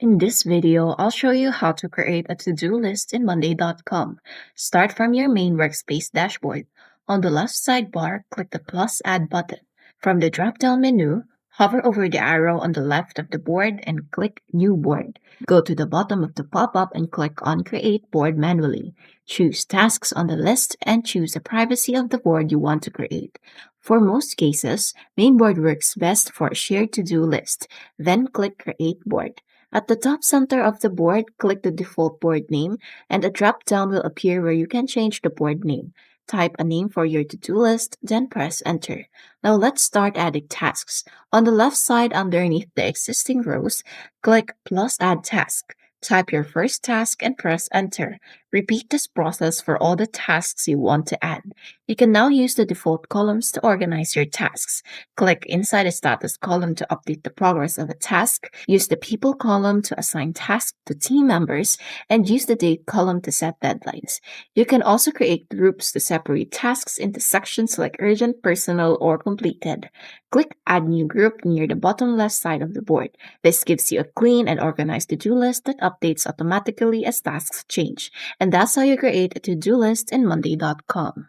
In this video, I'll show you how to create a to-do list in Monday.com. Start from your main workspace dashboard. On the left sidebar, click the plus add button. From the drop-down menu, hover over the arrow on the left of the board and click New Board. Go to the bottom of the pop-up and click on Create Board manually. Choose Tasks on the list and choose the privacy of the board you want to create. For most cases, Mainboard works best for a shared to-do list. Then click Create Board. At the top center of the board, click the default board name, and a drop-down will appear where you can change the board name. Type a name for your to-do list, then press Enter. Now let's start adding tasks. On the left side underneath the existing rows, click plus Add Task. Type your first task and press Enter. Repeat this process for all the tasks you want to add. You can now use the default columns to organize your tasks. Click inside the status column to update the progress of a task, use the people column to assign tasks to team members, and use the date column to set deadlines. You can also create groups to separate tasks into sections like urgent, personal, or completed. Click Add New Group near the bottom left side of the board. This gives you a clean and organized to-do list that updates automatically as tasks change. And that's how you create a to-do list in Monday.com.